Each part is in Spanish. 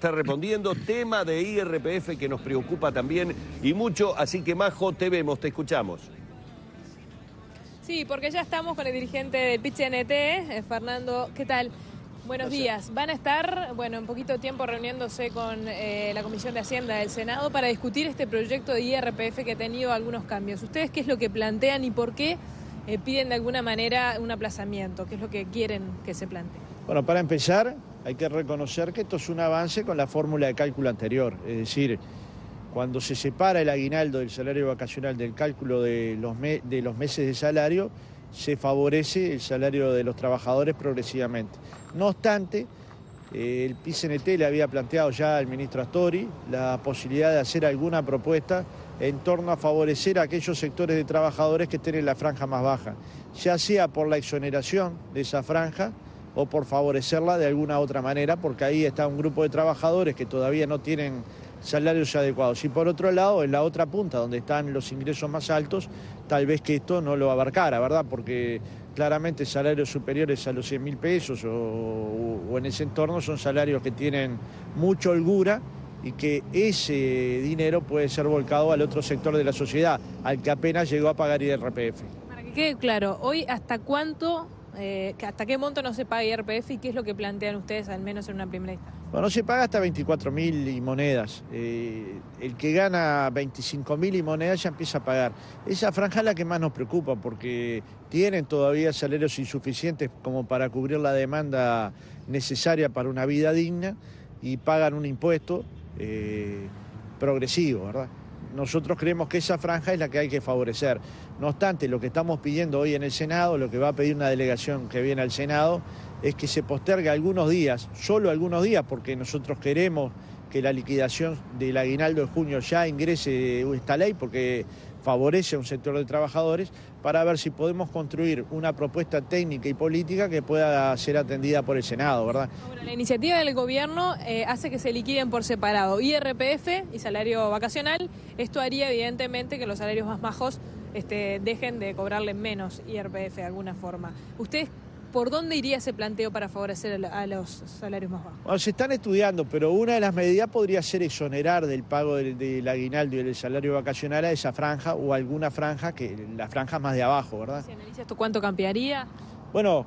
Está respondiendo, tema de IRPF que nos preocupa también y mucho, así que Majo, te vemos, te escuchamos. Sí, porque ya estamos con el dirigente del PIT-CNT, Fernando, ¿qué tal? Buenos días. Van a estar, en poquito tiempo reuniéndose con la Comisión de Hacienda del Senado para discutir este proyecto de IRPF que ha tenido algunos cambios. ¿Ustedes qué es lo que plantean y por qué piden de alguna manera un aplazamiento? ¿Qué es lo que quieren que se plantee? Bueno, para empezar, hay que reconocer que esto es un avance con la fórmula de cálculo anterior. Es decir, cuando se separa el aguinaldo del salario vacacional del cálculo de los meses de salario, se favorece el salario de los trabajadores progresivamente. No obstante, el PIT-CNT le había planteado ya al ministro Astori la posibilidad de hacer alguna propuesta en torno a favorecer a aquellos sectores de trabajadores que estén en la franja más baja, ya sea por la exoneración de esa franja o por favorecerla de alguna otra manera, porque ahí está un grupo de trabajadores que todavía no tienen salarios adecuados. Y por otro lado, en la otra punta, donde están los ingresos más altos, tal vez que esto no lo abarcara, ¿verdad? Porque claramente salarios superiores a los 100.000 pesos o en ese entorno son salarios que tienen mucha holgura y que ese dinero puede ser volcado al otro sector de la sociedad, al que apenas llegó a pagar IRPF. Para que quede claro, hoy ¿hasta qué monto no se paga IRPF y qué es lo que plantean ustedes, al menos en una primera instancia? Bueno, se paga hasta 24.000 y monedas. El que gana 25.000 y monedas ya empieza a pagar. Esa franja es la que más nos preocupa porque tienen todavía salarios insuficientes como para cubrir la demanda necesaria para una vida digna y pagan un impuesto progresivo, ¿verdad? Nosotros creemos que esa franja es la que hay que favorecer. No obstante, lo que estamos pidiendo hoy en el Senado, lo que va a pedir una delegación que viene al Senado, es que se postergue algunos días, solo algunos días, porque nosotros queremos que la liquidación del aguinaldo de junio ya ingrese esta ley, porque favorece a un sector de trabajadores, para ver si podemos construir una propuesta técnica y política que pueda ser atendida por el Senado, ¿verdad? Bueno, la iniciativa del gobierno hace que se liquiden por separado IRPF y salario vacacional. Esto haría evidentemente que los salarios más bajos dejen de cobrarle menos IRPF de alguna forma. ¿Ustedes por dónde iría ese planteo para favorecer a los salarios más bajos? Bueno, se están estudiando, pero una de las medidas podría ser exonerar del pago del aguinaldo y del salario vacacional a esa franja o alguna franja, las franjas más de abajo, ¿verdad? ¿Se analiza esto cuánto cambiaría? Bueno,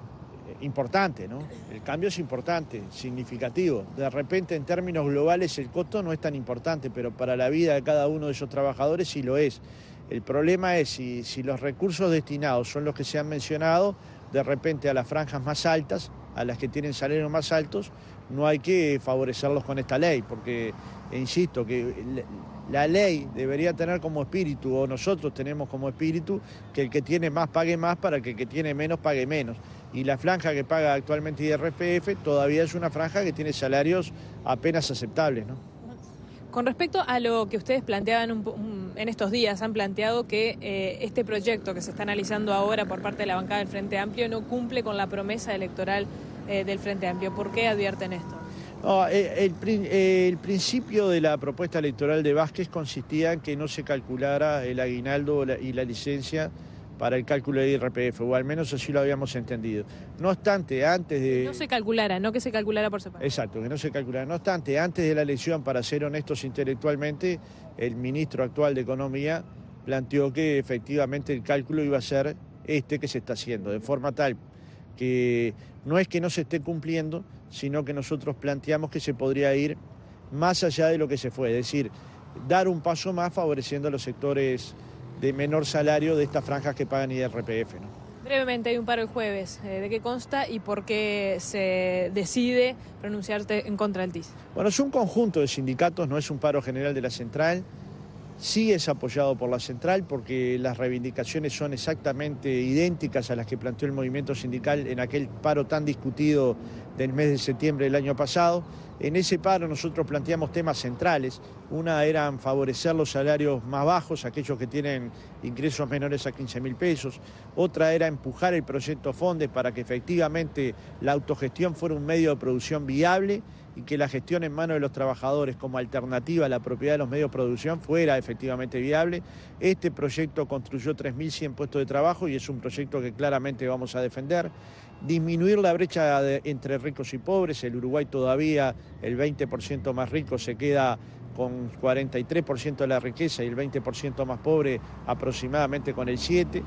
importante, ¿no? El cambio es importante, significativo. De repente, en términos globales, el costo no es tan importante, pero para la vida de cada uno de esos trabajadores sí lo es. El problema es si los recursos destinados son los que se han mencionado, de repente a las franjas más altas, a las que tienen salarios más altos, no hay que favorecerlos con esta ley, porque, insisto, que la ley debería tener como espíritu, o nosotros tenemos como espíritu, que el que tiene más pague más para que el que tiene menos pague menos. Y la franja que paga actualmente IRPF todavía es una franja que tiene salarios apenas aceptables, ¿no? Con respecto a lo que ustedes planteaban en estos días, han planteado que este proyecto que se está analizando ahora por parte de la bancada del Frente Amplio no cumple con la promesa electoral del Frente Amplio. ¿Por qué advierten esto? No, el principio de la propuesta electoral de Vázquez consistía en que no se calculara el aguinaldo y la licencia para el cálculo de IRPF, o al menos así lo habíamos entendido. No obstante, antes de... No se calculara, no que se calculara por separado. Exacto, que no se calculara. No obstante, antes de la elección, para ser honestos intelectualmente, el ministro actual de Economía planteó que efectivamente el cálculo iba a ser que se está haciendo, de forma tal que no es que no se esté cumpliendo, sino que nosotros planteamos que se podría ir más allá de lo que se fue, es decir, dar un paso más favoreciendo a los sectores de menor salario de estas franjas que pagan IRPF, ¿no? Brevemente, hay un paro el jueves. ¿De qué consta y por qué se decide pronunciarte en contra del TIS? Bueno, es un conjunto de sindicatos, no es un paro general de la central. Sí es apoyado por la central porque las reivindicaciones son exactamente idénticas a las que planteó el movimiento sindical en aquel paro tan discutido del mes de septiembre del año pasado. En ese paro nosotros planteamos temas centrales. Una eran favorecer los salarios más bajos, aquellos que tienen ingresos menores a 15.000 pesos. Otra era empujar el proyecto Fondes para que efectivamente la autogestión fuera un medio de producción viable y que la gestión en manos de los trabajadores como alternativa a la propiedad de los medios de producción fuera efectivamente viable. Este proyecto construyó 3.100 puestos de trabajo y es un proyecto que claramente vamos a defender. Disminuir la brecha entre ricos y pobres. El Uruguay todavía, el 20% más rico se queda con 43% de la riqueza y el 20% más pobre aproximadamente con el 7%.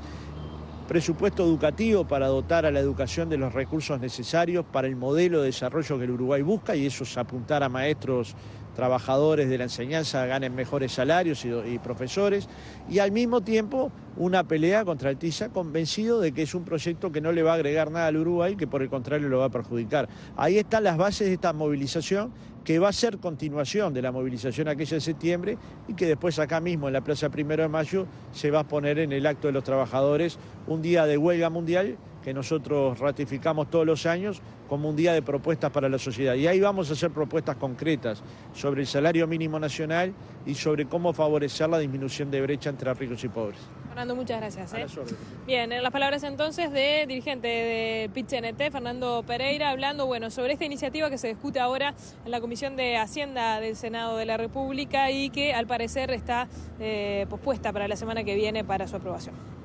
Presupuesto educativo para dotar a la educación de los recursos necesarios para el modelo de desarrollo que el Uruguay busca, y eso es apuntar a maestros, trabajadores de la enseñanza, ganen mejores salarios y profesores, y al mismo tiempo una pelea contra el TISA, convencido de que es un proyecto que no le va a agregar nada al Uruguay, que por el contrario lo va a perjudicar. Ahí están las bases de esta movilización, que va a ser continuación de la movilización aquella de septiembre y que después acá mismo en la Plaza 1 de Mayo se va a poner en el Acto de los Trabajadores, un día de huelga mundial que nosotros ratificamos todos los años como un día de propuestas para la sociedad. Y ahí vamos a hacer propuestas concretas sobre el salario mínimo nacional y sobre cómo favorecer la disminución de brecha entre ricos y pobres. Fernando, muchas gracias. A las órdenes. Bien, en las palabras entonces de dirigente de PIT-CNT, Fernando Pereira, hablando sobre esta iniciativa que se discute ahora en la Comisión de Hacienda del Senado de la República y que al parecer está pospuesta para la semana que viene para su aprobación.